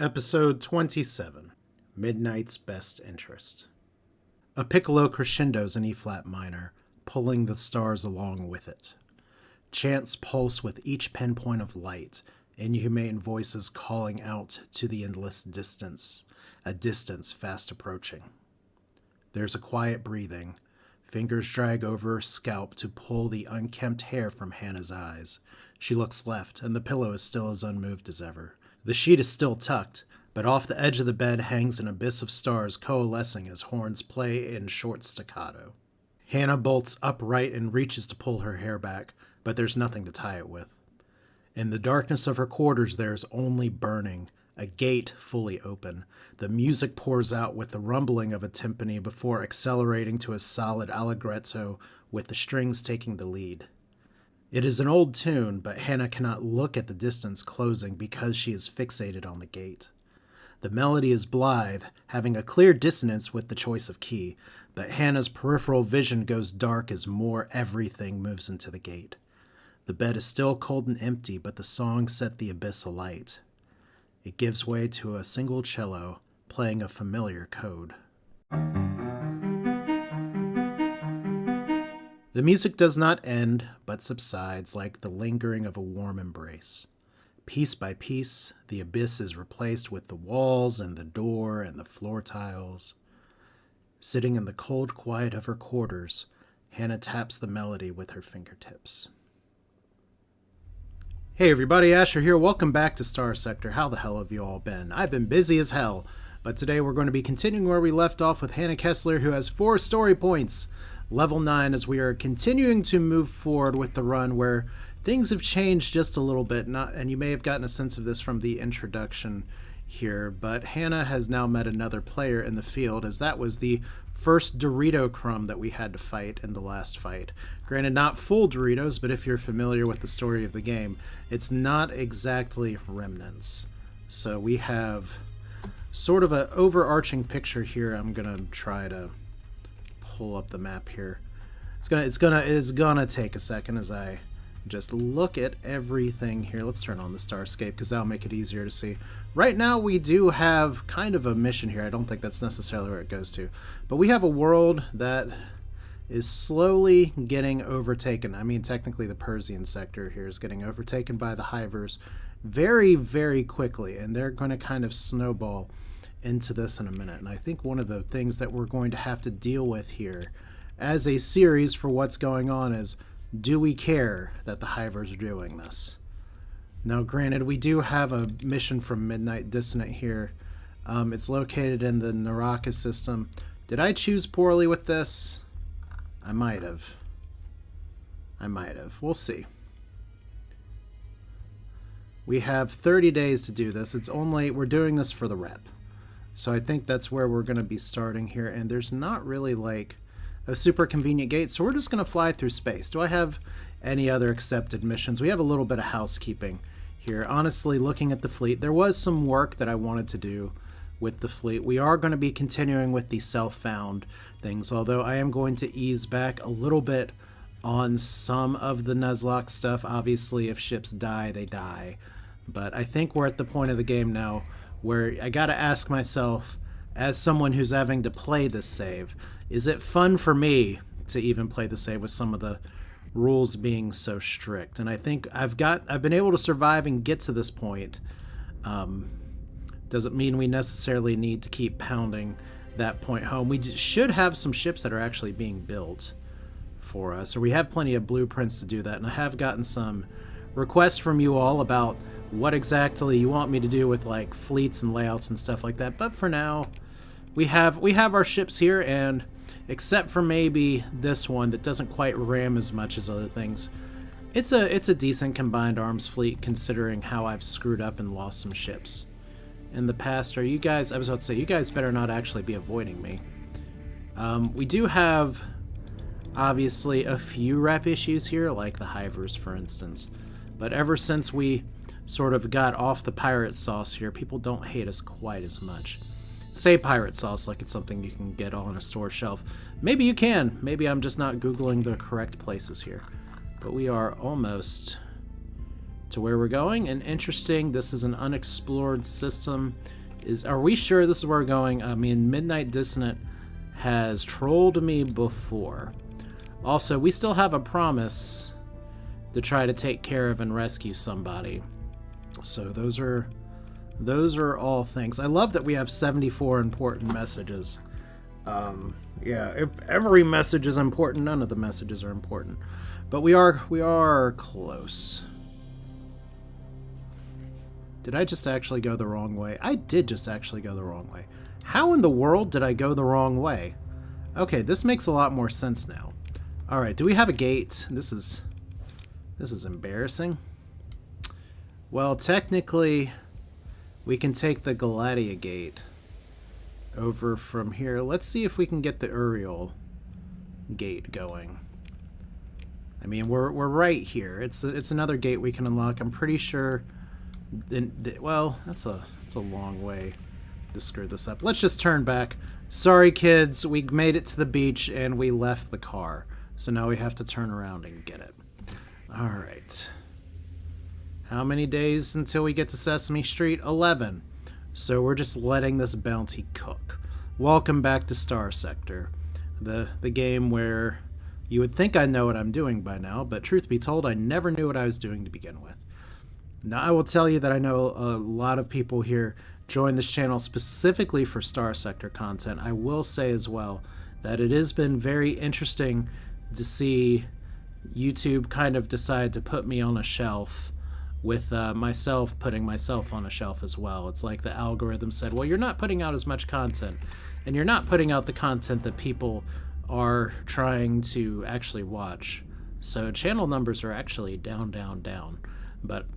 Episode 27, Midnight's Best Interest. A piccolo crescendos in E-flat minor, pulling the stars along with it. Chants pulse with each pinpoint of light, inhumane voices calling out to the endless distance, a distance fast approaching. There's a quiet breathing. Fingers drag over her scalp to pull the unkempt hair from Hannah's eyes. She looks left, and the pillow is still as unmoved as ever. The sheet is still tucked, but off the edge of the bed hangs an abyss of stars coalescing as horns play in short staccato. Hannah bolts upright and reaches to pull her hair back, but there's nothing to tie it with. In the darkness of her quarters there is only burning, a gate fully open. The music pours out with the rumbling of a timpani before accelerating to a solid allegretto with the strings taking the lead. It is an old tune, but Hannah cannot look at the distance closing because she is fixated on the gate. The melody is blithe, having a clear dissonance with the choice of key, but Hannah's peripheral vision goes dark as more everything moves into the gate. The bed is still cold and empty, but the song set the abyss alight. It gives way to a single cello, playing a familiar code. The music does not end, but subsides like the lingering of a warm embrace. Piece by piece, the abyss is replaced with the walls and the door and the floor tiles. Sitting in the cold quiet of her quarters, Hannah taps the melody with her fingertips. Hey everybody, Asher here. Welcome back to Starsector. How the hell have you all been? I've been busy as hell, but today we're going to be continuing where we left off with Hannah Kesslier, who has 4 story points. Level 9, as we are continuing to move forward with the run where things have changed just a little bit, and you may have gotten a sense of this from the introduction here, but Hannah has now met another player in the field, as that was the first Dorito crumb that we had to fight in the last fight. Granted, not full Doritos, but if you're familiar with the story of the game, it's not exactly remnants. So we have sort of an overarching picture here. I'm going to try to pull up the map here. It's gonna take a second as I just look at everything here. Let's turn on the Starscape because that'll make it easier to see. Right now we do have kind of a mission here. I don't think that's necessarily where it goes to, but we have a world that is slowly getting overtaken. I mean, technically the Persean Sector here is getting overtaken by the Hivers very, very quickly, and they're going to kind of snowball into this in a minute. And I think one of the things that we're going to have to deal with here as a series for what's going on is, do we care that the Hivers are doing this? Now granted, we do have a mission from Midnight Dissonant here. It's located in the Nuzlocke system. Did I choose poorly with this? I might have. We'll see. We have 30 days to do this. We're doing this for the rep. So I think that's where we're going to be starting here, and there's not really like a super convenient gate, so we're just going to fly through space. Do I have any other accepted missions? We have a little bit of housekeeping here. Honestly, looking at the fleet, there was some work that I wanted to do with the fleet. We are going to be continuing with the self-found things, although I am going to ease back a little bit on some of the Nuzlocke stuff. Obviously, if ships die, they die. But I think we're at the point of the game now where I gotta ask myself, as someone who's having to play this save, is it fun for me to even play the save with some of the rules being so strict? And I think I've been able to survive and get to this point. Doesn't mean we necessarily need to keep pounding that point home. We should have some ships that are actually being built for us, or we have plenty of blueprints to do that. And I have gotten some requests from you all about what exactly you want me to do with like fleets and layouts and stuff like that. But for now, we have our ships here, and except for maybe this one that doesn't quite ram as much as other things, it's a decent combined arms fleet considering how I've screwed up and lost some ships in the past. Are you guys, I was about to say, you guys better not actually be avoiding me. We do have obviously a few rep issues here, like the Hivers for instance, but ever since we sort of got off the pirate sauce here, people don't hate us quite as much. Say pirate sauce like it's something you can get on a store shelf. Maybe you can. Maybe I'm just not Googling the correct places here. But we are almost to where we're going. And interesting, this is an unexplored system. Are we sure this is where we're going? I mean, Midnight Dissonant has trolled me before. Also, we still have a promise to try to take care of and rescue somebody. So those are all things. I love that we have 74 important messages. Yeah, if every message is important, none of the messages are important. But we are close. Did I just actually go the wrong way? I did just actually go the wrong way. How in the world did I go the wrong way? Okay, this makes a lot more sense now. Alright, do we have a gate? This is embarrassing. Well, technically, we can take the Galatia gate over from here. Let's see if we can get the Uriel gate going. I mean, we're right here. It's another gate we can unlock. I'm pretty sure. Well, that's a long way to screw this up. Let's just turn back. Sorry, kids. We made it to the beach and we left the car. So now we have to turn around and get it. All right. How many days until we get to Sesame Street? 11. So we're just letting this bounty cook. Welcome back to Starsector, the game where you would think I know what I'm doing by now, but truth be told, I never knew what I was doing to begin with. Now, I will tell you that I know a lot of people here join this channel specifically for Starsector content. I will say as well that it has been very interesting to see YouTube kind of decide to put me on a shelf with myself putting myself on a shelf as well. It's like the algorithm said, well, you're not putting out as much content, and you're not putting out the content that people are trying to actually watch. So channel numbers are actually down, down, down. But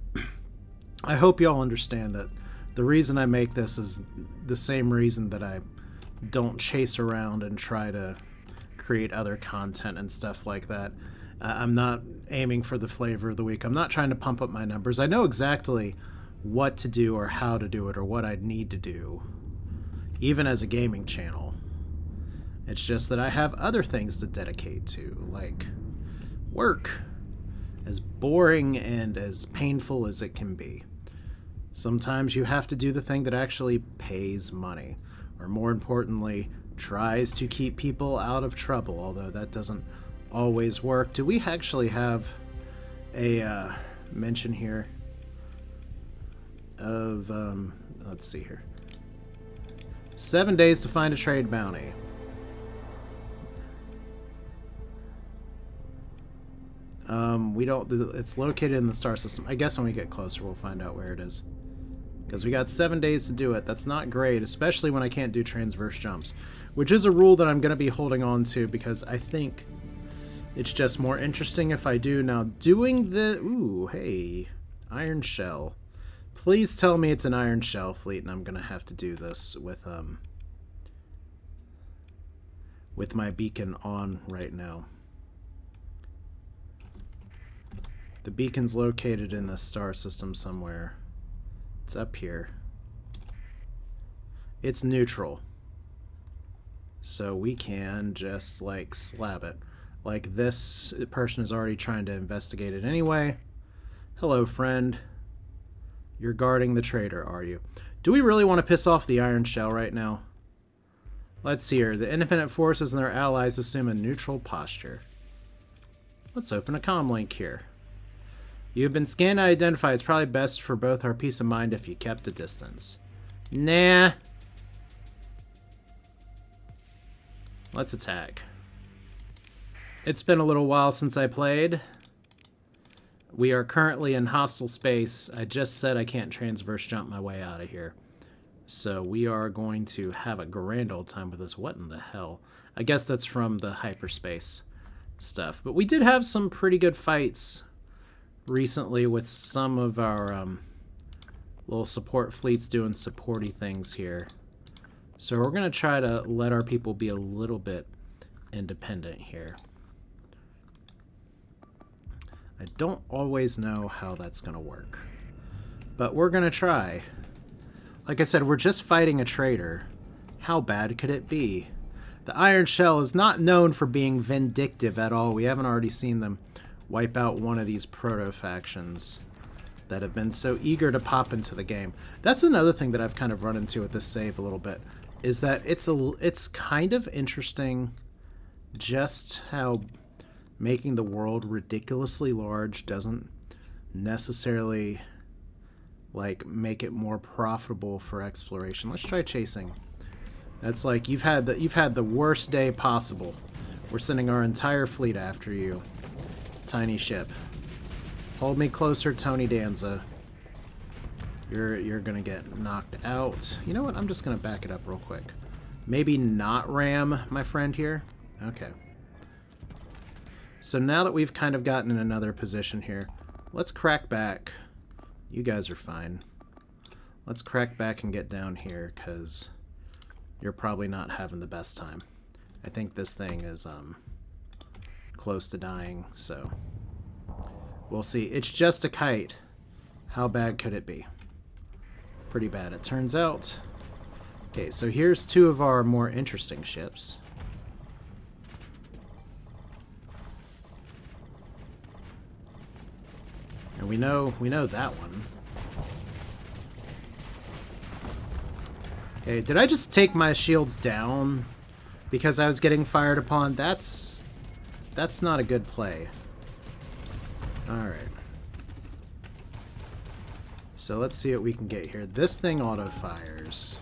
I hope y'all understand that the reason I make this is the same reason that I don't chase around and try to create other content and stuff like that. I'm not aiming for the flavor of the week. I'm not trying to pump up my numbers. I know exactly what to do or how to do it or what I need to do, even as a gaming channel. It's just that I have other things to dedicate to, like work, as boring and as painful as it can be. Sometimes you have to do the thing that actually pays money, or more importantly, tries to keep people out of trouble, although that doesn't always work. Do we actually have a mention here of, let's see here. 7 days to find a trade bounty. We don't, it's located in the star system. I guess when we get closer we'll find out where it is. Because we got 7 days to do it. That's not great, especially when I can't do transverse jumps. Which is a rule that I'm going to be holding on to because I think it's just more interesting if I do. Now, doing the... Ooh, hey. Iron Shell. Please tell me it's an Iron Shell fleet and I'm going to have to do this with my beacon on right now. The beacon's located in the star system somewhere. It's up here. It's neutral. So we can just, like, slab it. Like, this person is already trying to investigate it anyway. Hello, friend. You're guarding the trader, are you? Do we really want to piss off the Iron Shell right now? Let's see here. The independent forces and their allies assume a neutral posture. Let's open a comm link here. You've been scanned and identified. It's probably best for both our peace of mind if you kept a distance. Nah. Let's attack. It's been a little while since I played. We are currently in hostile space. I just said I can't transverse jump my way out of here. So we are going to have a grand old time with this. What in the hell? I guess that's from the hyperspace stuff. But we did have some pretty good fights recently with some of our little support fleets doing supporty things here. So we're going to try to let our people be a little bit independent here. I don't always know how that's going to work, but we're going to try. Like I said, we're just fighting a traitor. How bad could it be? The Iron Shell is not known for being vindictive at all. We haven't already seen them wipe out one of these proto-factions that have been so eager to pop into the game. That's another thing that I've kind of run into with this save a little bit, is that it's kind of interesting just how making the world ridiculously large doesn't necessarily like make it more profitable for exploration. Let's try chasing. That's like you've had the worst day possible. We're sending our entire fleet after you. Tiny ship. Hold me closer, Tony Danza. You're gonna get knocked out. You know what? I'm just gonna back it up real quick. Maybe not ram my friend here. Okay. So now that we've kind of gotten in another position here, let's crack back. You guys are fine. Let's crack back and get down here, because you're probably not having the best time. I think this thing is close to dying, so we'll see. It's just a kite. How bad could it be? Pretty bad, it turns out. Okay, so here's two of our more interesting ships. And we know that one. Okay, did I just take my shields down because I was getting fired upon? That's not a good play. Alright. So let's see what we can get here. This thing auto-fires.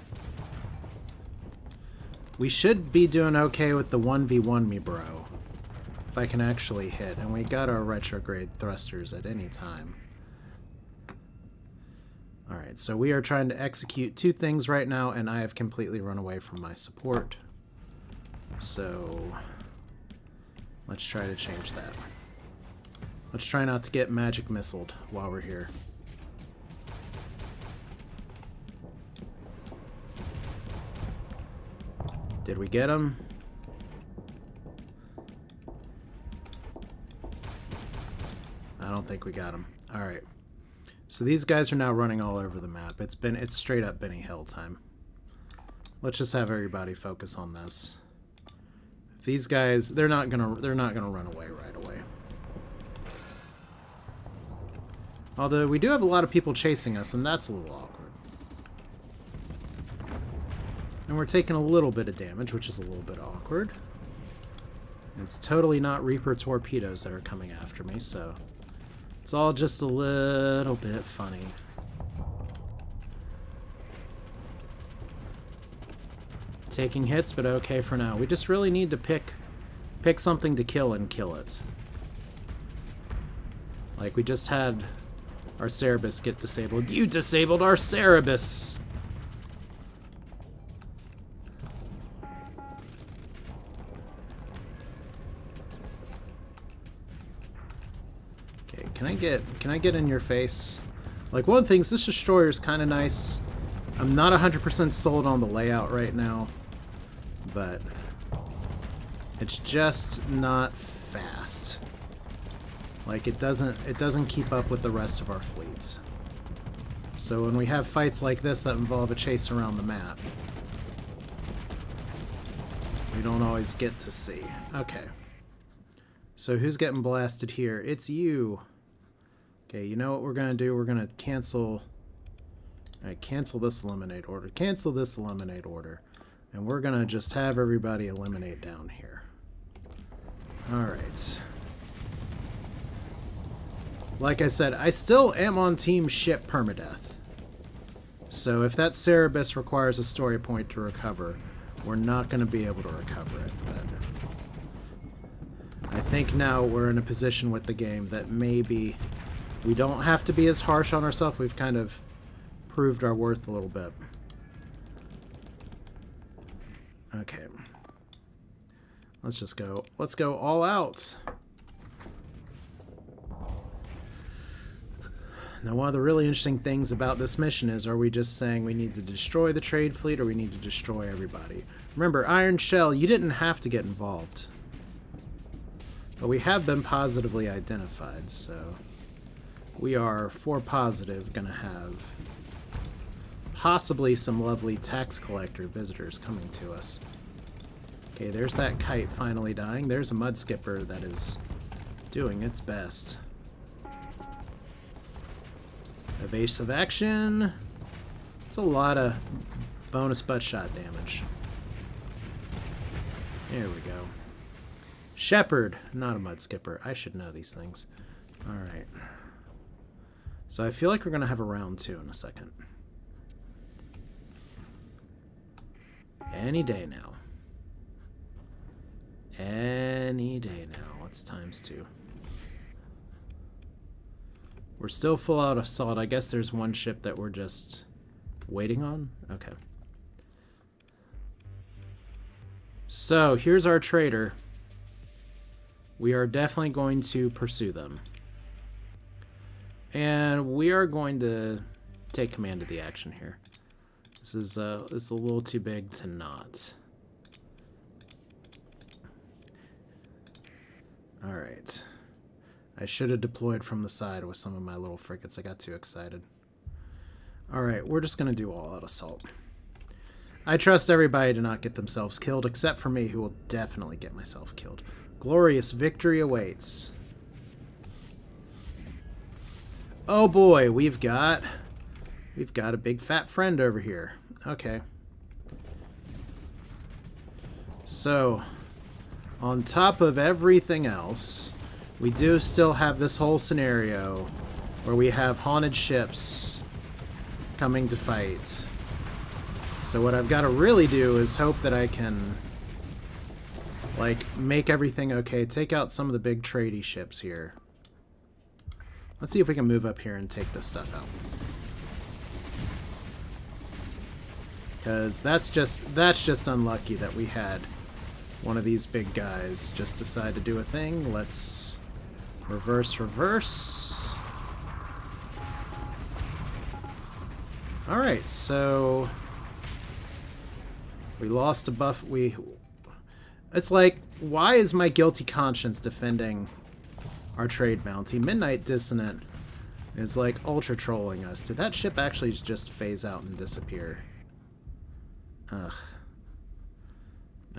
We should be doing okay with the 1v1 me, bro. If I can actually hit. And we got our retrograde thrusters at any time. Alright, so we are trying to execute two things right now, and I have completely run away from my support. So let's try to change that. Let's try not to get magic missiled while we're here. Did we get him? I don't think we got him. Alright. So these guys are now running all over the map. It's straight up Benny Hill time. Let's just have everybody focus on this. These guys, they're not gonna run away right away. Although we do have a lot of people chasing us, and that's a little awkward. And we're taking a little bit of damage, which is a little bit awkward. It's totally not Reaper torpedoes that are coming after me, so it's all just a little bit funny. Taking hits, but okay for now. We just really need to pick something to kill and kill it. Like, we just had our Cerebus get disabled. You disabled our Cerebus! Okay, can I get in your face? Like, one of the things, this destroyer is kind of nice. I'm not 100% sold on the layout right now, but it's just not fast. Like, it doesn't keep up with the rest of our fleets. So when we have fights like this that involve a chase around the map, we don't always get to see. Okay. So who's getting blasted here? It's you. Okay, you know what we're gonna do? We're gonna cancel. Alright, cancel this eliminate order. Cancel this eliminate order. And we're gonna just have everybody eliminate down here. Alright. Like I said, I still am on team ship permadeath. So if that Cerebus requires a story point to recover, we're not going to be able to recover it. But I think now we're in a position with the game that maybe we don't have to be as harsh on ourselves. We've kind of proved our worth a little bit. Okay. Let's just go. Let's go all out. Now, one of the really interesting things about this mission is, are we just saying we need to destroy the trade fleet, or we need to destroy everybody? Remember, Iron Shell, you didn't have to get involved. But we have been positively identified, so we are, for positive, going to have possibly some lovely tax collector visitors coming to us. Okay, there's that kite finally dying. There's a mud skipper that is doing its best. Evasive action. It's a lot of bonus butt shot damage. There we go. Shepherd, not a mud skipper. I should know these things. Alright. So I feel like we're going to have a round 2 in a second. Any day now. Any day now. It's ×2. We're still full out of salt. I guess there's one ship that we're just waiting on? Okay. So, here's our trader. We are definitely going to pursue them. And we are going to take command of the action here. This is a little too big to not. Alright. I should have deployed from the side with some of my little frigates. I got too excited. Alright, we're just going to do all-out assault. I trust everybody to not get themselves killed, except for me, who will definitely get myself killed. Glorious victory awaits. Oh boy, we've got a big fat friend over here. Okay. So, on top of everything else, we do still have this whole scenario where we have haunted ships coming to fight. So what I've got to really do is hope that I can, like, make everything okay. Take out some of the big tradey ships here. Let's see if we can move up here and take this stuff out. Because that's just unlucky that we had one of these big guys just decide to do a thing. Let's reverse. Alright, so we lost a buff. It's like, why is my guilty conscience defending our trade bounty? Midnight Dissonant is like ultra trolling us. Did that ship actually just phase out and disappear? Ugh.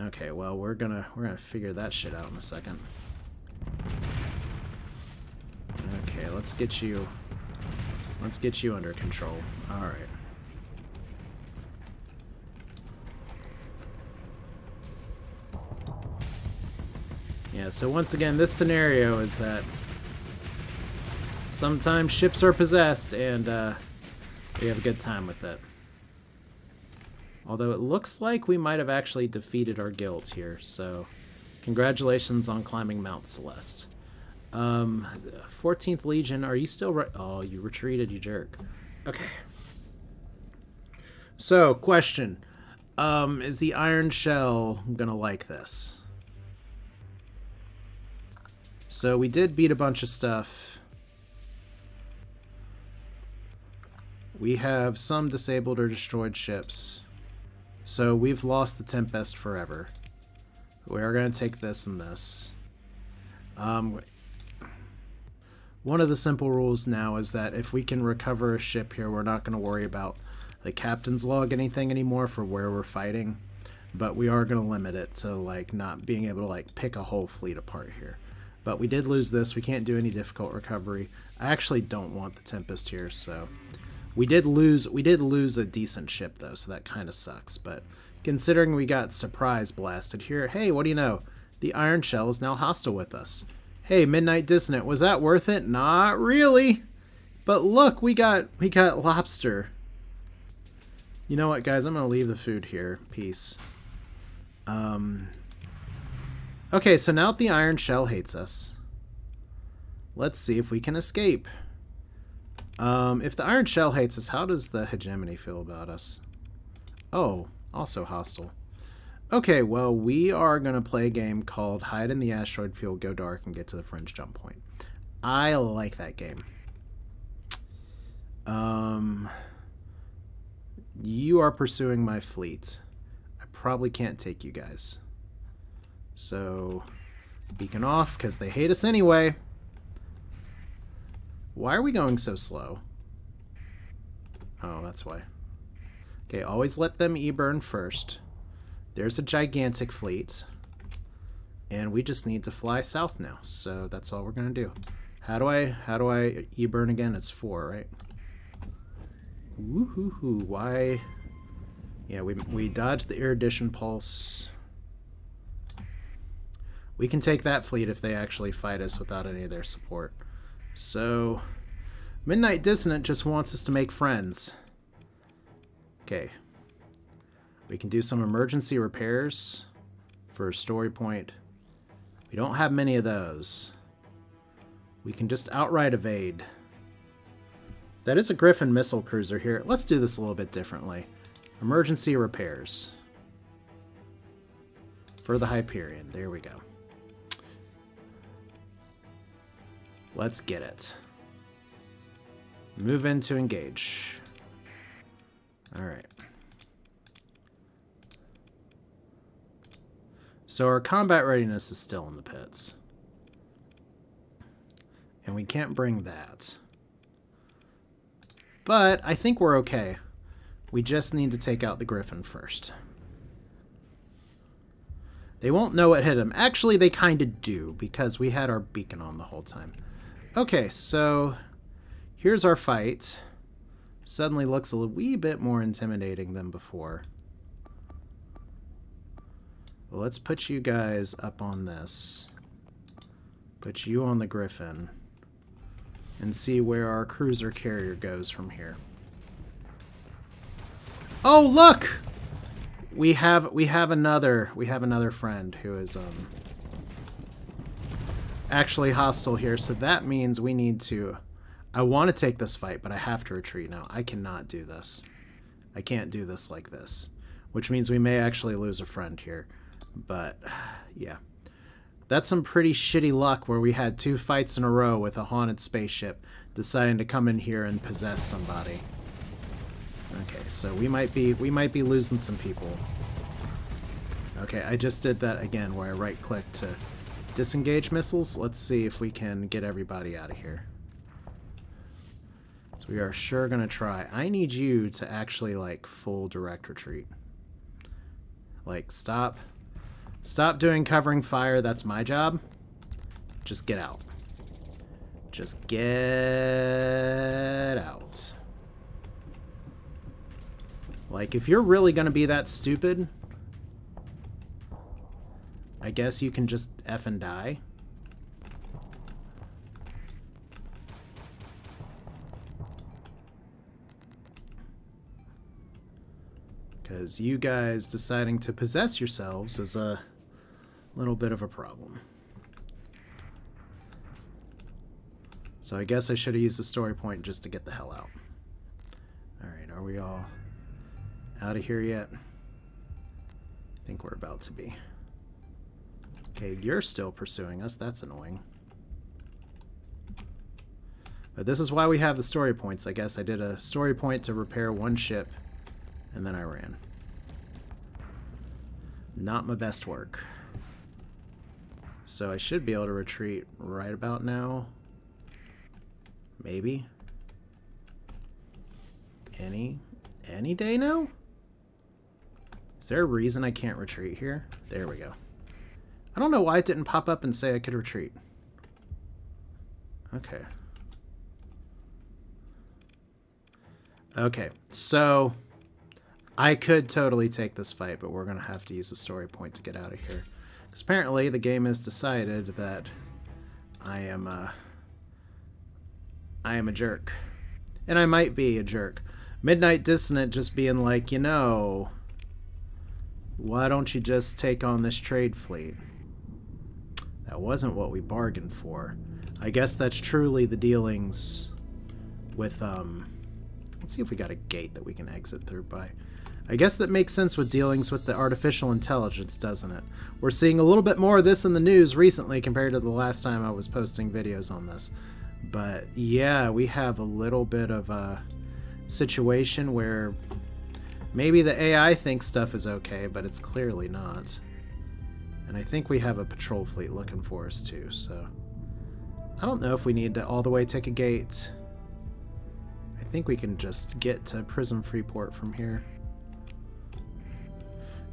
Okay, well, we're gonna figure that shit out in a second. Okay, let's get you under control. All right. Yeah, so once again, this scenario is that sometimes ships are possessed and we have a good time with it. Although it looks like we might have actually defeated our guild here, so congratulations on climbing Mount Celeste. 14th Legion, are you still right? Oh, you retreated, you jerk. Okay. So, question. Is the Iron Shell gonna like this? So we did beat a bunch of stuff. We have some disabled or destroyed ships. So we've lost the Tempest forever. We are going to take this and this. One of the simple rules now is that if we can recover a ship here, we're not going to worry about the captain's log anything anymore for where we're fighting. But we are going to limit it to like not being able to like pick a whole fleet apart here. But we did lose this. We can't do any difficult recovery. I actually don't want the Tempest here, so we did lose a decent ship though, so that kind of sucks. But considering we got surprise blasted here, hey, what do you know? The Iron Shell is now hostile with us. Hey, Midnight Dissonant, was that worth it? Not really. But look, we got lobster. You know what, guys? I'm gonna leave the food here. Peace. Okay, so now the Iron Shell hates us. Let's see if we can escape. If the Iron Shell hates us, how does the Hegemony feel about us? Oh, also hostile. Okay, well, we are going to play a game called Hide in the Asteroid Field, Go Dark, and Get to the Fringe Jump Point. I like that game. You are pursuing my fleet. I probably can't take you guys. So, beacon off, because they hate us anyway. Why are we going so slow? Oh, that's why. Okay, always let them E-burn first. There's a gigantic fleet. And we just need to fly south now. So that's all we're going to do. How do I E-burn again? It's 4, right? Woohoo! Why? Yeah, we dodged the erudition pulse. We can take that fleet if they actually fight us without any of their support. So, Midnight Dissonant just wants us to make friends. Okay. We can do some emergency repairs for a story point. We don't have many of those. We can just outright evade. That is a Griffin missile cruiser here. Let's do this a little bit differently. Emergency repairs. For the Hyperion. There we go. Let's get it. Move in to engage. Alright. So our combat readiness is still in the pits. And we can't bring that. But I think we're okay. We just need to take out the Griffin first. They won't know what hit him. Actually, they kind of do, because we had our beacon on the whole time. Okay, so here's our fight. Suddenly looks a wee bit more intimidating than before. Well, let's put you guys up on this. Put you on the Griffin. And see where our cruiser carrier goes from here. Oh, look! We have another friend who is actually hostile here, so that means we need to... I want to take this fight, but I have to retreat now. I cannot do this. I can't do this like this. Which means we may actually lose a friend here. But, yeah. That's some pretty shitty luck where we had 2 fights in a row with a haunted spaceship deciding to come in here and possess somebody. Okay, so we might be losing some people. Okay, I just did that again where I right-click to disengage missiles. Let's see if we can get everybody out of here. So we are sure gonna try. I need you to actually, like, full direct retreat. Like, stop doing covering fire. That's my job. Just get out. Just get out. Like, if you're really gonna be that stupid, I guess you can just effing die. Because you guys deciding to possess yourselves is a little bit of a problem. So I guess I should have used the story point just to get the hell out. Alright, are we all out of here yet? I think we're about to be. Okay, you're still pursuing us. That's annoying. But this is why we have the story points. I guess I did a story point to repair 1 ship, and then I ran. Not my best work. So I should be able to retreat right about now. Maybe. Any day now? Is there a reason I can't retreat here? There we go. I don't know why it didn't pop up and say I could retreat. Okay. Okay, so I could totally take this fight, but we're going to have to use a story point to get out of here. Because apparently the game has decided that I am a jerk. And I might be a jerk. Midnight Dissonant just being like, you know, why don't you just take on this trade fleet? That wasn't what we bargained for. I guess that's truly the dealings with, let's see if we got a gate that we can exit through by. I guess that makes sense with dealings with the artificial intelligence, doesn't it? We're seeing a little bit more of this in the news recently compared to the last time I was posting videos on this. But yeah, we have a little bit of a situation where maybe the AI thinks stuff is okay, but it's clearly not. And I think we have a patrol fleet looking for us too, so I don't know if we need to all the way take a gate. I think we can just get to Prism Freeport from here.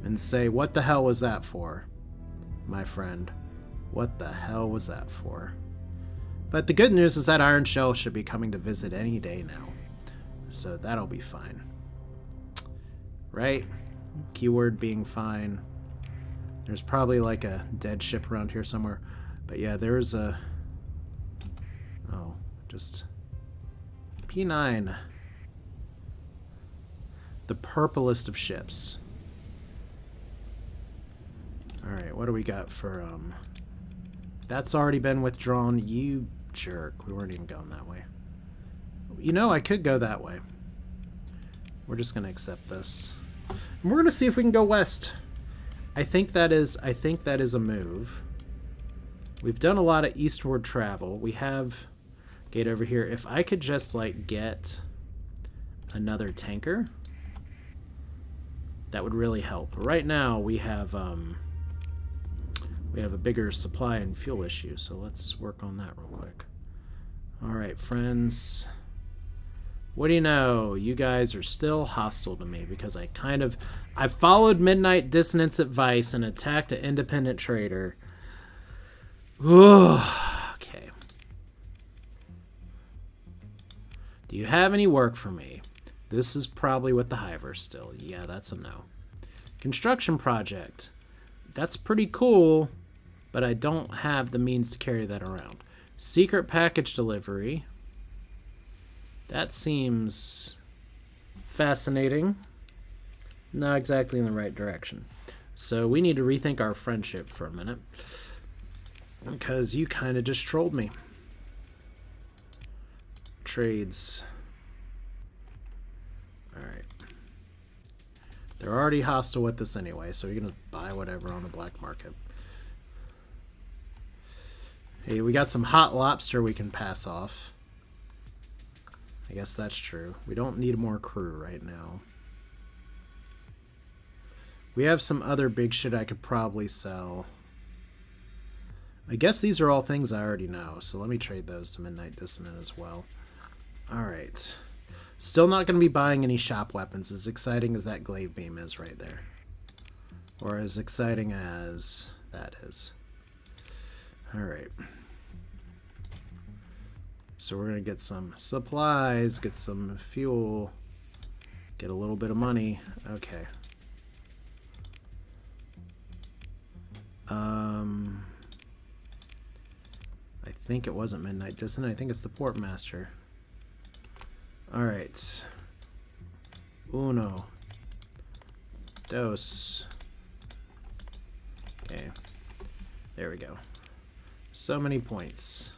And say, what the hell was that for, my friend? What the hell was that for? But the good news is that Iron Shell should be coming to visit any day now. So that'll be fine. Right? Keyword being fine. There's probably like a dead ship around here somewhere. But yeah, there's a... Oh, just... P9. The purplest of ships. Alright, what do we got for, That's already been withdrawn. You jerk. We weren't even going that way. You know, I could go that way. We're just going to accept this. And we're going to see if we can go west. I think that is a move. We've done a lot of eastward travel. We have gate over here. If I could just like get another tanker, that would really help. Right now we have a bigger supply and fuel issue, so let's work on that real quick. All right, friends. What do you know? You guys are still hostile to me because I followed Midnight Dissonant's advice and attacked an independent trader. Okay. Do you have any work for me? This is probably with the Hiver still. Yeah, that's a no. Construction project. That's pretty cool, but I don't have the means to carry that around. Secret package delivery. That seems fascinating. Not exactly in the right direction. So we need to rethink our friendship for a minute. Because you kind of just trolled me. Trades. Alright. They're already hostile with us anyway, so you're going to buy whatever on the black market. Hey, we got some hot lobster we can pass off. I guess that's true. We don't need more crew right now. We have some other big shit I could probably sell. I guess these are all things I already know, so let me trade those to Midnight Dissonant as well. Alright. Still not going to be buying any shop weapons, as exciting as that glaive beam is right there. Or as exciting as that is. Alright. So we're going to get some supplies, get some fuel, get a little bit of money. Okay. I think it wasn't Midnight Dissonant. I think it's the Port Master. Alright. Uno. Dos. Okay. There we go. So many points.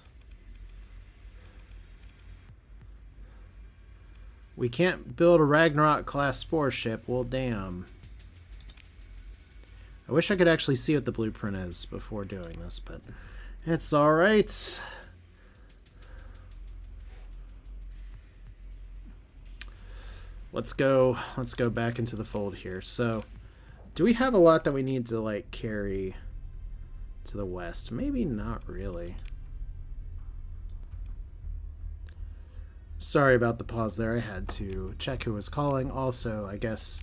We can't build a Ragnarok class spore ship. Well, damn. I wish I could actually see what the blueprint is before doing this, but it's alright. Let's go back into the fold here. So, do we have a lot that we need to like carry to the west? Maybe not really. Sorry about the pause there. I had to check who was calling. Also, I guess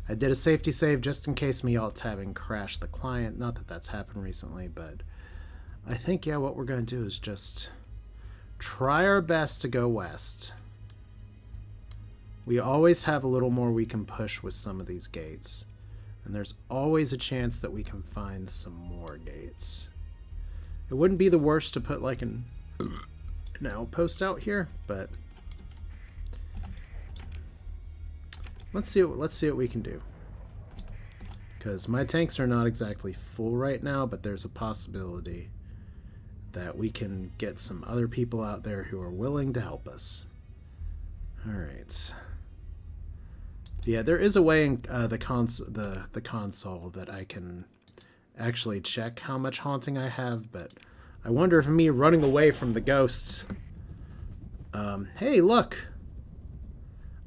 I did a safety save just in case me alt-tabbing crashed the client. Not that that's happened recently, but I think, yeah, what we're going to do is just try our best to go west. We always have a little more we can push with some of these gates. And there's always a chance that we can find some more gates. It wouldn't be the worst to put like an outpost out here, but let's see what we can do. Because my tanks are not exactly full right now, but there's a possibility that we can get some other people out there who are willing to help us. Alright. Yeah, there is a way in the console that I can actually check how much haunting I have, but I wonder if me running away from the ghosts... hey, look!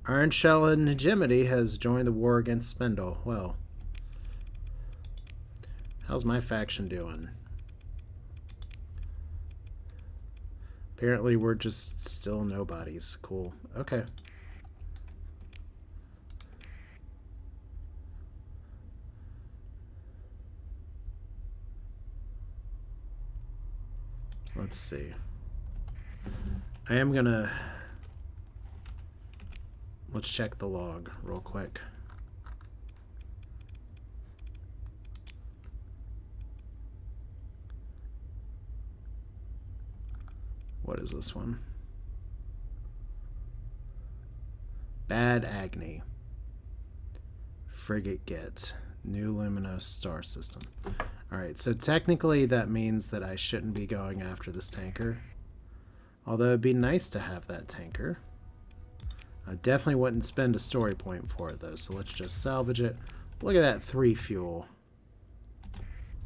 Iron Shell and Hegemony has joined the war against Spindle. Well, how's my faction doing? Apparently we're just still nobodies. Cool. Okay. Let's see. I am gonna let's check the log real quick. What is this one? Bad Agni. Frigate get. New Luminous star system. Alright, so technically that means that I shouldn't be going after this tanker. Although it'd be nice to have that tanker. I definitely wouldn't spend a story point for it though, so let's just salvage it. Look at that 3 fuel.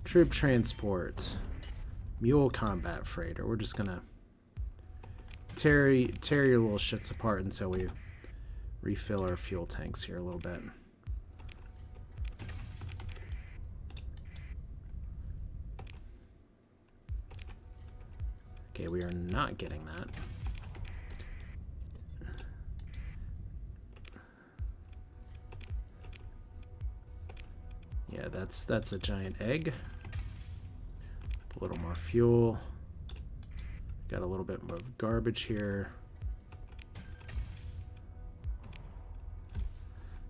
Troop transport. Mule combat freighter. We're just gonna tear your little shits apart until we refill our fuel tanks here a little bit. Okay, we are not getting that. Yeah, that's a giant egg. A little more fuel. Got a little bit of garbage here.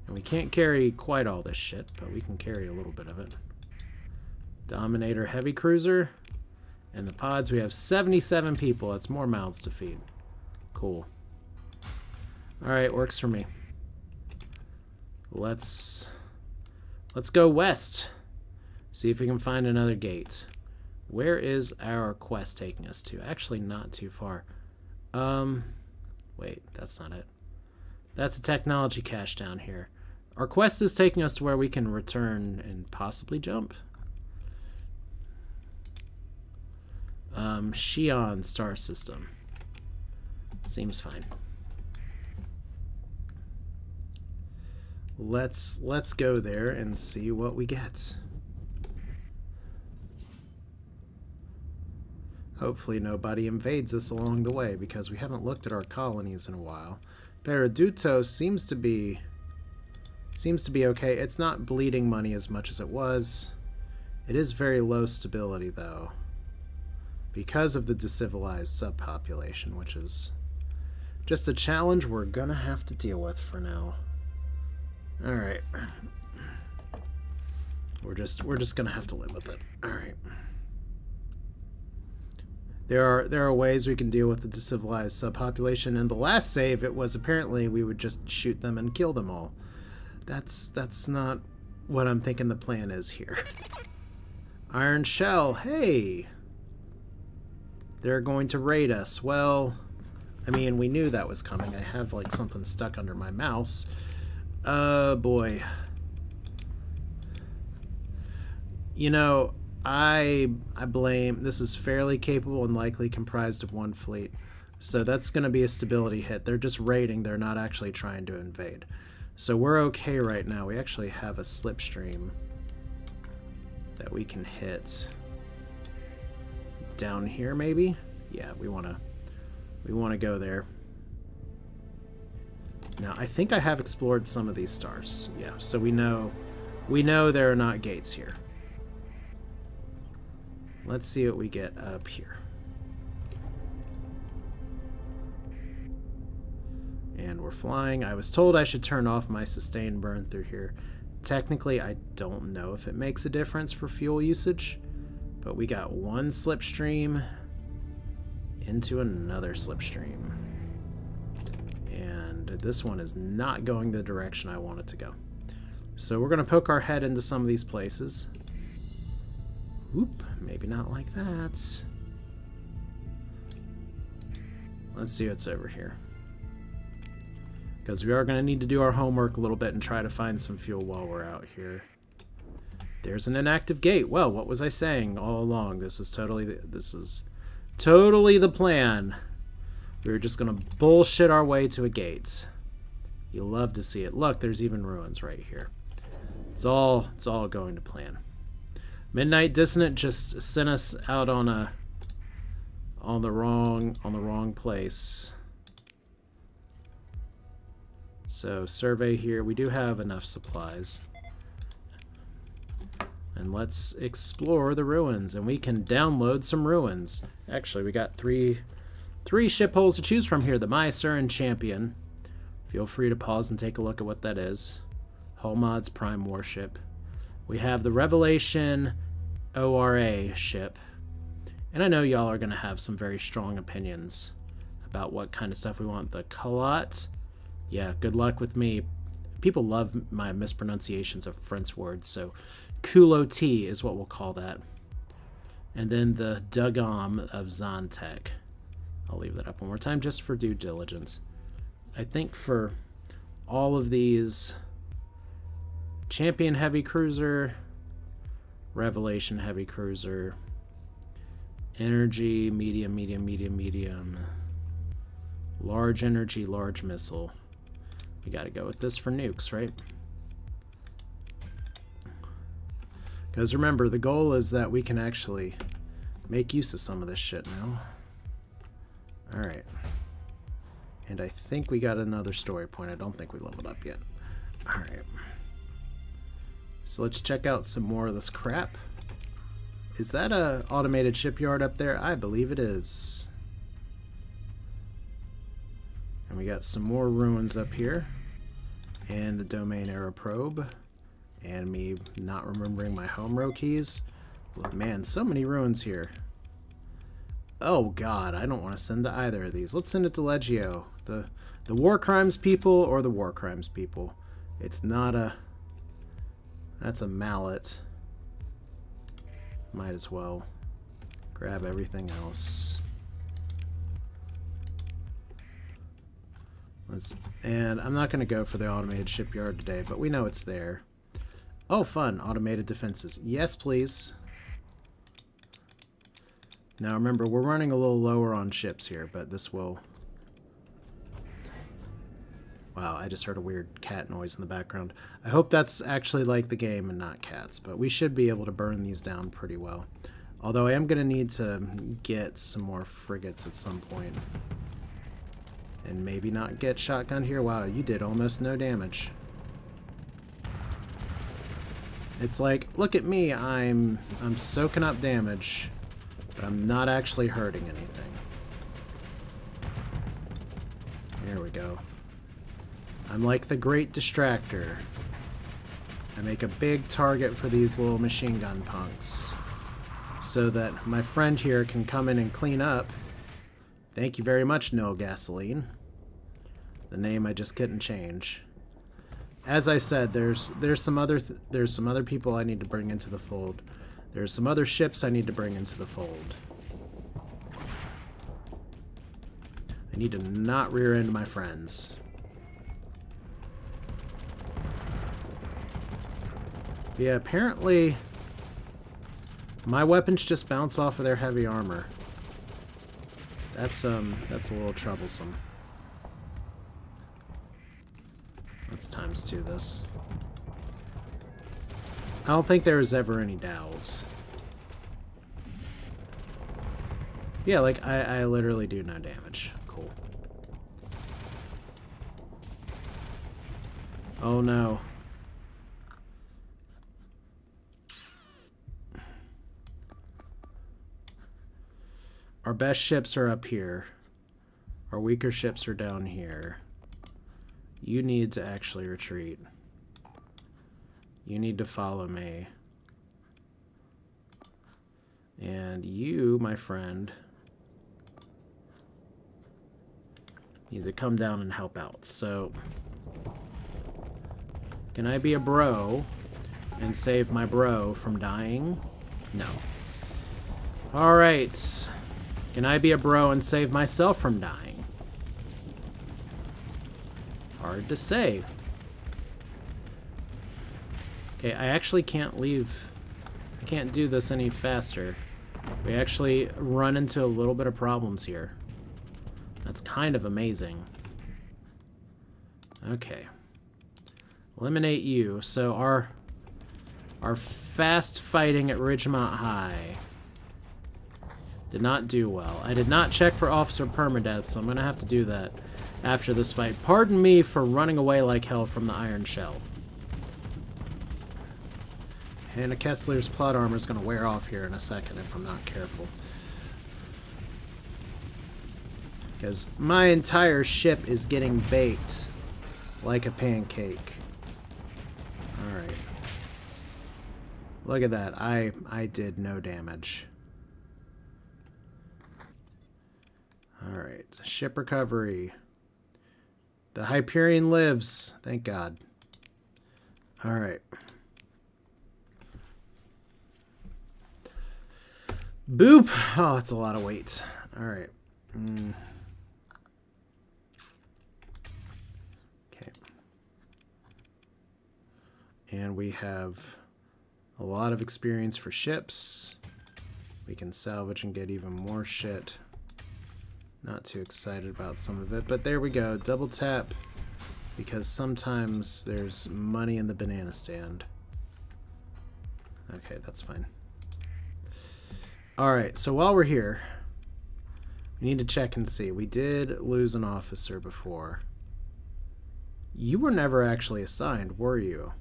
And we can't carry quite all this shit, but we can carry a little bit of it. Dominator heavy cruiser. And the pods, we have 77 people. That's more mouths to feed. Cool. Alright, works for me. Let's go west. See if we can find another gate. Where is our quest taking us to? Actually, not too far. Wait, that's not it. That's a technology cache down here. Our quest is taking us to where we can return and possibly jump. Xi'an star system. Seems fine. Let's go there and see what we get. Hopefully nobody invades us along the way because we haven't looked at our colonies in a while. Pereduto seems to be okay. It's not bleeding money as much as it was. It is very low stability though, because of the decivilized subpopulation, which is just a challenge we're gonna have to deal with for now. All right, we're just gonna have to live with it. All right. There are ways we can deal with the decivilized subpopulation. And the last save, it was apparently we would just shoot them and kill them all. That's not what I'm thinking the plan is here. Iron Shell, hey! They're going to raid us. Well, I mean, we knew that was coming. I have, like, something stuck under my mouse. Boy. You know, I blame... This is fairly capable and likely comprised of one fleet. So that's going to be a stability hit. They're just raiding. They're not actually trying to invade. So we're okay right now. We actually have a slipstream that we can hit. Down here, maybe? Yeah, we want to go there. Now, I think I have explored some of these stars. Yeah, so we know there are not gates here. Let's see what we get up here. And we're flying. I was told I should turn off my sustained burn through here. Technically, I don't know if it makes a difference for fuel usage, but we got one slipstream into another slipstream. And this one is not going the direction I want it to go. So we're going to poke our head into some of these places. Oop, maybe not like that. Let's see what's over here. Because we are going to need to do our homework a little bit and try to find some fuel while we're out here. There's an inactive gate. Well, what was I saying all along? This is totally the plan. We were just going to bullshit our way to a gate. You love to see it. Look, there's even ruins right here. It's all going to plan. Midnight Dissonant just sent us out on the wrong place. So survey here. We do have enough supplies. And let's explore the ruins, and we can download some ruins. Actually, we got three ship holes to choose from here. The Myceran Champion. Feel free to pause and take a look at what that is. Hull Mods Prime Warship. We have the Revelation ORA ship. And I know y'all are going to have some very strong opinions about what kind of stuff we want. The Kalot. Yeah, good luck with me. People love my mispronunciations of French words, so Kuloti is what we'll call that. And then the Dugam of Zantek. I'll leave that up one more time just for due diligence. I think for all of these, Champion Heavy Cruiser, Revelation Heavy Cruiser, Energy, medium, medium, medium, medium, large energy, large missile. We gotta go with this for nukes, right? Because remember, the goal is that we can actually make use of some of this shit now. Alright. And I think we got another story point. I don't think we leveled up yet. Alright. So let's check out some more of this crap. Is that a automated shipyard up there? I believe it is. And we got some more ruins up here. And the domain error probe. And me not remembering my home row keys. Look, man, so many ruins here. Oh god, I don't want to send to either of these. Let's send it to Legio. The war crimes people or the war crimes people. It's not a... That's a mallet. Might as well grab everything else. And I'm not going to go for the automated shipyard today, but we know it's there. Oh, fun. Automated defenses. Yes, please. Now remember, we're running a little lower on ships here, but this will... Wow, I just heard a weird cat noise in the background. I hope that's actually like the game and not cats, but we should be able to burn these down pretty well. Although I am going to need to get some more frigates at some point. And maybe not get shotgun here. Wow, you did almost no damage. It's like, look at me, I'm soaking up damage, but I'm not actually hurting anything. There we go. I'm like the great distractor. I make a big target for these little machine gun punks so that my friend here can come in and clean up. Thank you very much, No Gasoline. The name I just couldn't change. As I said, there's some other people I need to bring into the fold. There's some other ships I need to bring into the fold. I need to not rear end my friends. Yeah, apparently my weapons just bounce off of their heavy armor. That's a little troublesome. Let's ×2 this. I don't think there was ever any doubts. Yeah, like I literally do no damage. Cool. Oh no. Our best ships are up here. Our weaker ships are down here. You need to actually retreat. You need to follow me. And you, my friend, need to come down and help out. So, can I be a bro and save my bro from dying? No. Alright. Can I be a bro and save myself from dying? Hard to say. Okay, I actually can't leave. I can't do this any faster. We actually run into a little bit of problems here. That's kind of amazing. Okay. Eliminate you. So our fast fighting at Ridgemont High did not do well. I did not check for officer permadeath, so I'm going to have to do that after this fight. Pardon me for running away like hell from the Iron Shell. Hannah Kesslier's plot armor is going to wear off here in a second if I'm not careful. Because my entire ship is getting baked like a pancake. Alright. Look at that. I did no damage. Alright. Ship recovery. The Hyperion lives. Thank God. Alright. Boop! Oh, it's a lot of weight. Alright. Okay. And we have a lot of experience for ships. We can salvage and get even more shit. Not too excited about some of it, but there we go. Double tap, because sometimes there's money in the banana stand. Okay, that's fine. Alright, so while we're here, we need to check and see. We did lose an officer before. You were never actually assigned, were you?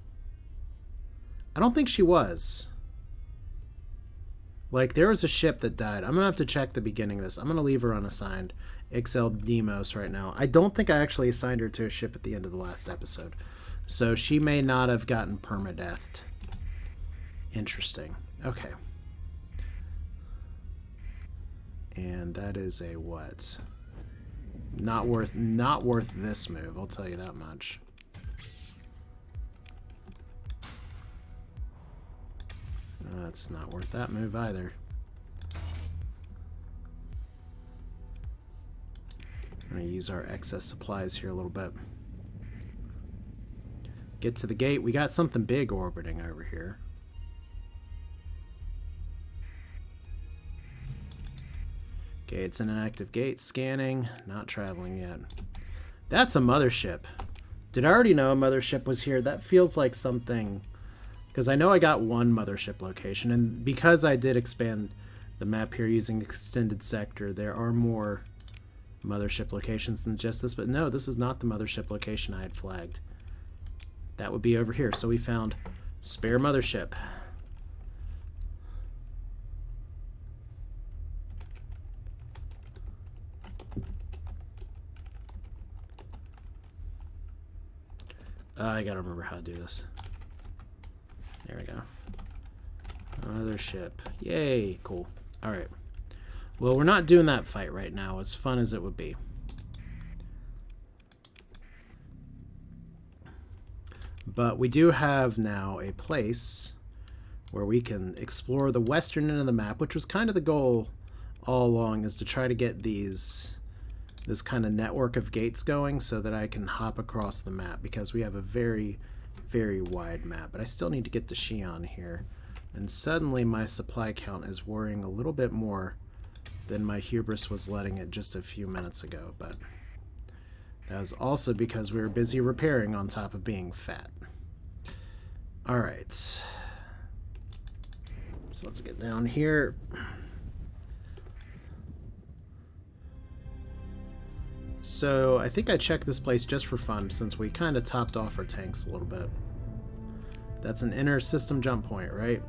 I don't think she was. Like, there was a ship that died. I'm going to have to check the beginning of this. I'm going to leave her unassigned. Ixel Demos right now. I don't think I actually assigned her to a ship at the end of the last episode. So she may not have gotten permadeathed. Interesting. Okay. And that is a what? Not worth this move, I'll tell you that much. That's not worth that move either. I'm going to use our excess supplies here a little bit. Get to the gate. We got something big orbiting over here. Okay, it's an inactive gate. Scanning. Not traveling yet. That's a mothership. Did I already know a mothership was here? That feels like something... Because I know I got one mothership location, and because I did expand the map here using extended sector, there are more mothership locations than just this. But no, this is not the mothership location I had flagged. That would be over here. So we found spare mothership. I gotta remember how to do this. There we go. Another ship. Yay, cool. Alright. Well, we're not doing that fight right now, as fun as it would be. But we do have now a place where we can explore the western end of the map, which was kind of the goal all along, is to try to get this kind of network of gates going so that I can hop across the map, because we have a very wide map. But I still need to get to Xi'an here, and suddenly my supply count is worrying a little bit more than my hubris was letting it just a few minutes ago. But that was also because we were busy repairing on top of being fat. Alright, so let's get down here. So I think I checked this place just for fun, since we kind of topped off our tanks a little bit. That's an inner system jump point, right?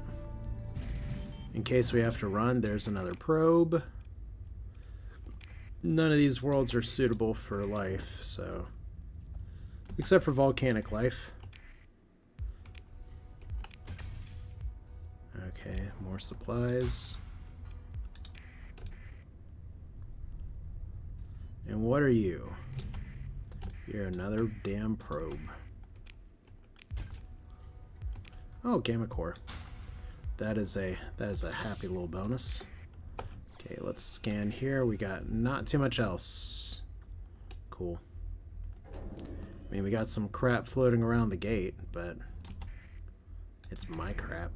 In case we have to run, there's another probe. None of these worlds are suitable for life, so... except for volcanic life. Okay, more supplies. And what are you? You're another damn probe. Oh, gamma core. That is a happy little bonus. Okay, let's scan here. We got not too much else. Cool. I mean, we got some crap floating around the gate, but it's my crap.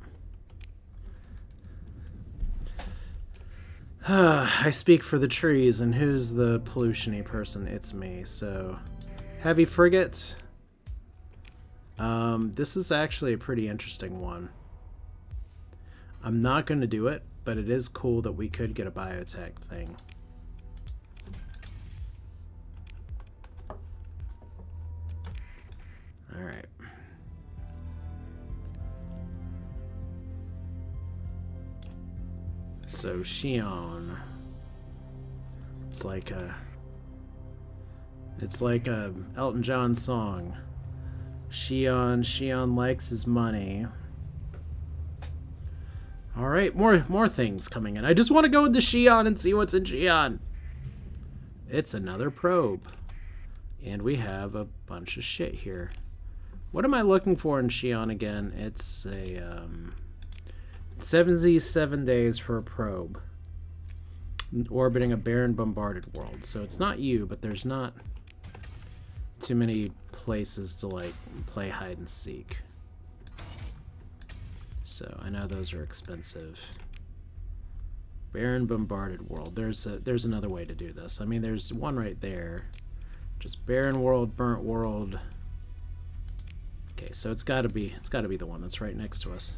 I speak for the trees, and who's the pollution-y person? It's me. So, heavy frigate. This is actually a pretty interesting one. I'm not going to do it, but it is cool that we could get a biotech thing. Alright. So, Xi'an. It's like a Elton John song. Shion likes his money. Alright, more things coming in. I just want to go into Shion and see what's in Shion. It's another probe. And we have a bunch of shit here. What am I looking for in Shion again? It's a 77 days for a probe. Orbiting a barren bombarded world. So it's not you, but there's not too many places to like play hide and seek. So I know those are expensive. Barren bombarded world. There's another way to do this. I mean, there's one right there. Just barren world, burnt world. Okay, so it's got to be the one that's right next to us.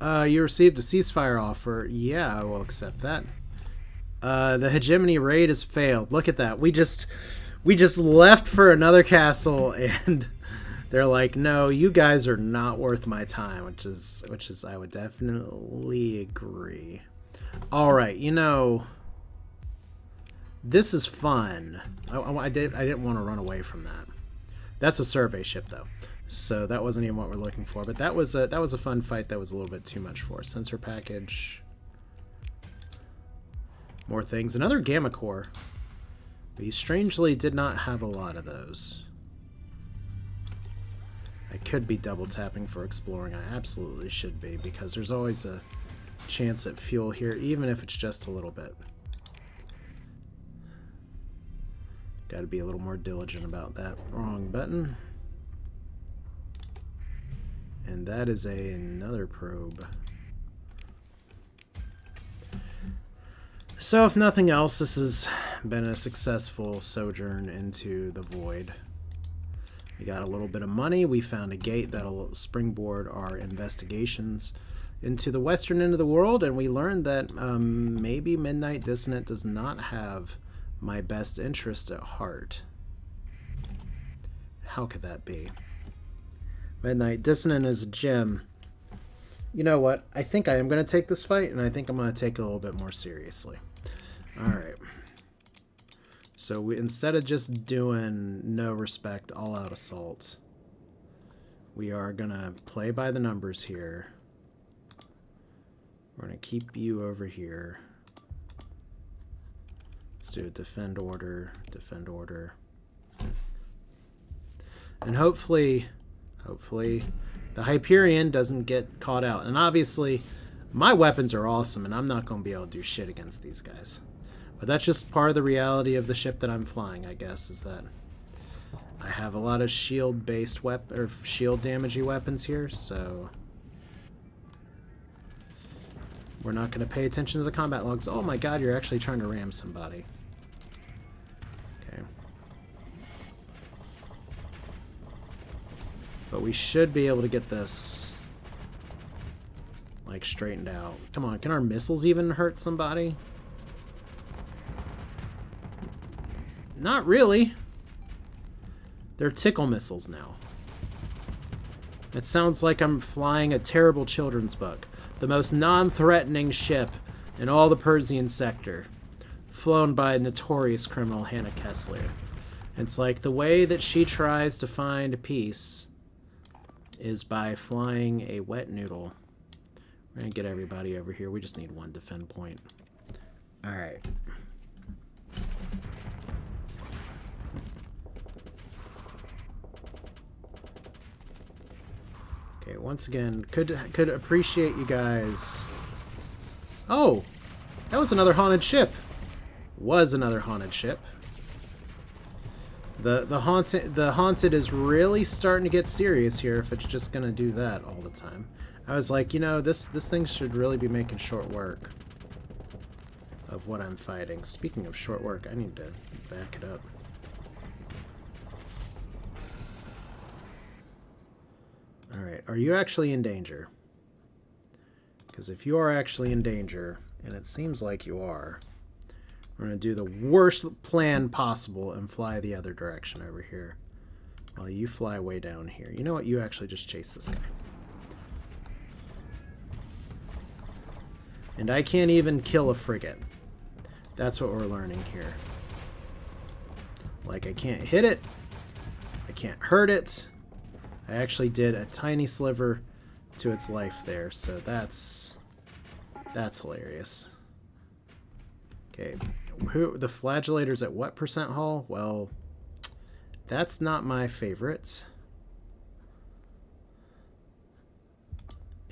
You received a ceasefire offer. Yeah, I will accept that. The hegemony raid has failed. Look at that. We just left for another castle, and they're like, no, you guys are not worth my time, which is I would definitely agree. All right, you know, this is fun. I didn't want to run away from that. That's a survey ship though, so that wasn't even what we're looking for. But that was a fun fight. That was a little bit too much for us. Sensor package. More things. Another gamma core. We strangely did not have a lot of those. I could be double tapping for exploring. I absolutely should be, because there's always a chance at fuel here, even if it's just a little bit. Got to be a little more diligent about that. Wrong button. And that is another probe. So if nothing else, this has been a successful sojourn into the void. We got a little bit of money. We found a gate that'll springboard our investigations into the western end of the world, and we learned that maybe Midnight Dissonant does not have my best interest at heart. How could that be? Midnight Dissonant is a gem. You know what? I think I am going to take this fight, and I think I'm going to take it a little bit more seriously. Alright. So instead of just doing no respect, all-out assault, we are going to play by the numbers here. We're going to keep you over here. Let's do a defend order, defend order. And hopefully the Hyperion doesn't get caught out. And obviously, my weapons are awesome, and I'm not going to be able to do shit against these guys. But that's just part of the reality of the ship that I'm flying, I guess, is that I have a lot of shield-based or shield-damagey weapons here, so we're not going to pay attention to the combat logs. Oh my god, you're actually trying to ram somebody. Okay. But we should be able to get this, like, straightened out. Come on, can our missiles even hurt somebody? Not really. They're tickle missiles now. It sounds like I'm flying a terrible children's book. The most non-threatening ship in all the Persean Sector. Flown by notorious criminal Hannah Kesslier. It's like the way that she tries to find peace is by flying a wet noodle. We're going to get everybody over here. We just need one defend point. Alright. Okay, once again, could appreciate you guys. Oh, that was another haunted ship. Was another haunted ship. The haunted is really starting to get serious here if it's just gonna do that all the time. I was like, you know, this thing should really be making short work of what I'm fighting. Speaking of short work, I need to back it up. Alright, are you actually in danger? Because if you are actually in danger, and it seems like you are, we're going to do the worst plan possible and fly the other direction over here. While you fly way down here. You know what? You actually just chase this guy. And I can't even kill a frigate. That's what we're learning here. Like, I can't hit it. I can't hurt it. I actually did a tiny sliver to its life there, so that's hilarious. Okay, the flagellator's at what percent hull? Well, that's not my favorite.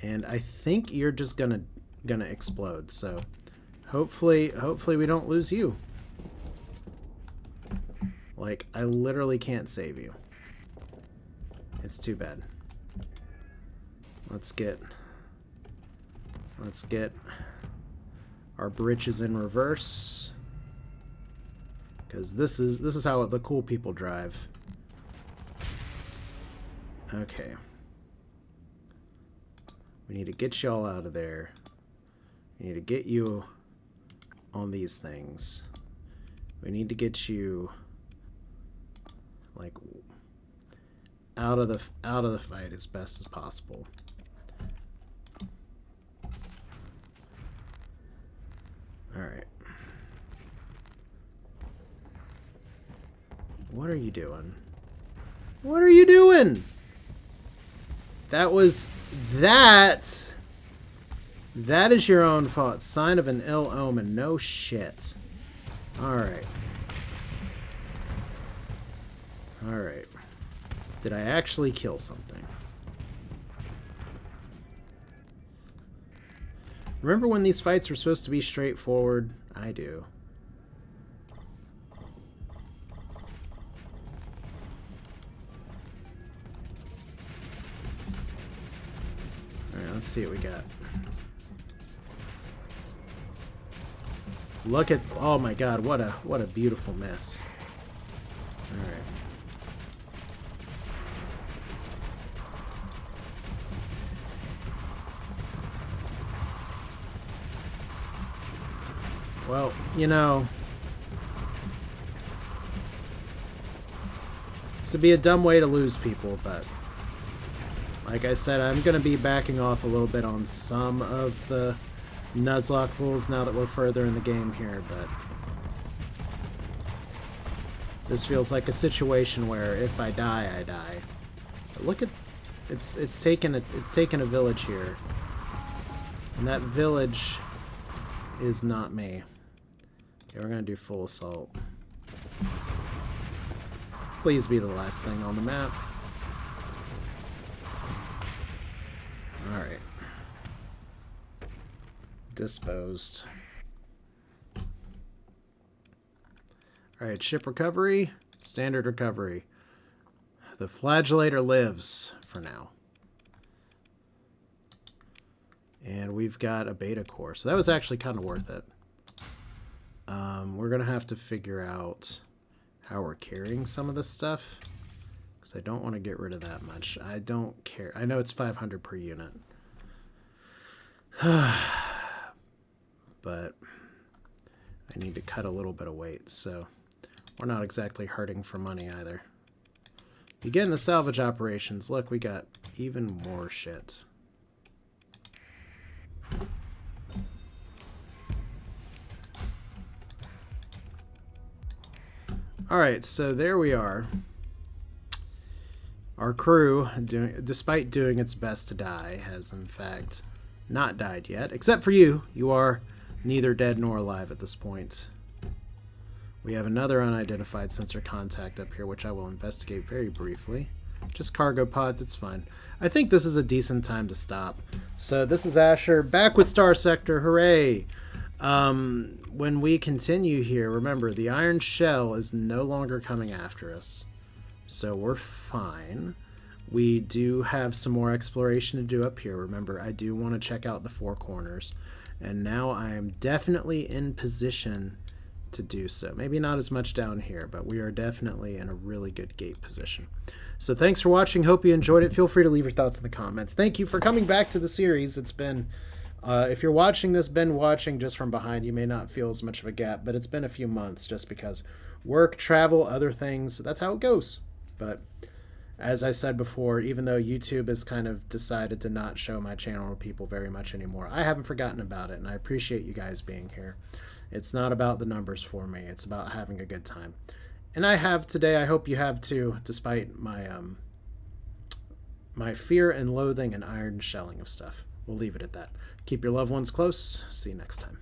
And I think you're just gonna explode, so hopefully we don't lose you. Like, I literally can't save you. It's too bad. Let's get our britches in reverse, because this is how the cool people drive. Okay. We need to get y'all out of there. We need to get you on these things. We need to get you like out of the fight as best as possible. All right. What are you doing? What are you doing? That was that. That is your own fault. Sign of an ill omen. No shit. All right. All right. Did I actually kill something? Remember when these fights were supposed to be straightforward? I do. Alright, let's see what we got. Look at, oh my god, what a beautiful miss. Alright. Well, you know, this would be a dumb way to lose people, but like I said, I'm going to be backing off a little bit on some of the Nuzlocke rules now that we're further in the game here, but this feels like a situation where if I die, I die. But look at, it's taken a village here, and that village is not me. Okay, we're gonna do full assault. Please be the last thing on the map. Alright. Disposed. Alright, ship recovery. Standard recovery. The flagellator lives for now. And we've got a beta core. So that was actually kind of worth it. We're going to have to figure out how we're carrying some of this stuff, because I don't want to get rid of that much. I don't care. I know it's 500 per unit. But I need to cut a little bit of weight, so we're not exactly hurting for money either. Begin the salvage operations. Look, we got even more shit. Alright, so there we are. Our crew, despite doing its best to die, has in fact not died yet. Except for you. You are neither dead nor alive at this point. We have another unidentified sensor contact up here, which I will investigate very briefly. Just cargo pods, it's fine. I think this is a decent time to stop. So this is Asher, back with Starsector, hooray! When we continue here, remember, the iron shell is no longer coming after us. So we're fine. We do have some more exploration to do up here. Remember, I do want to check out the four corners. And now I am definitely in position to do so. Maybe not as much down here, but we are definitely in a really good gate position. So thanks for watching. Hope you enjoyed it. Feel free to leave your thoughts in the comments. Thank you for coming back to the series. It's been... if you're watching this, been watching just from behind, you may not feel as much of a gap, but it's been a few months just because work, travel, other things, that's how it goes. But as I said before, even though YouTube has kind of decided to not show my channel to people very much anymore, I haven't forgotten about it, and I appreciate you guys being here. It's not about the numbers for me. It's about having a good time. And I have today. I hope you have too, despite my my fear and loathing and iron shelling of stuff. We'll leave it at that. Keep your loved ones close. See you next time.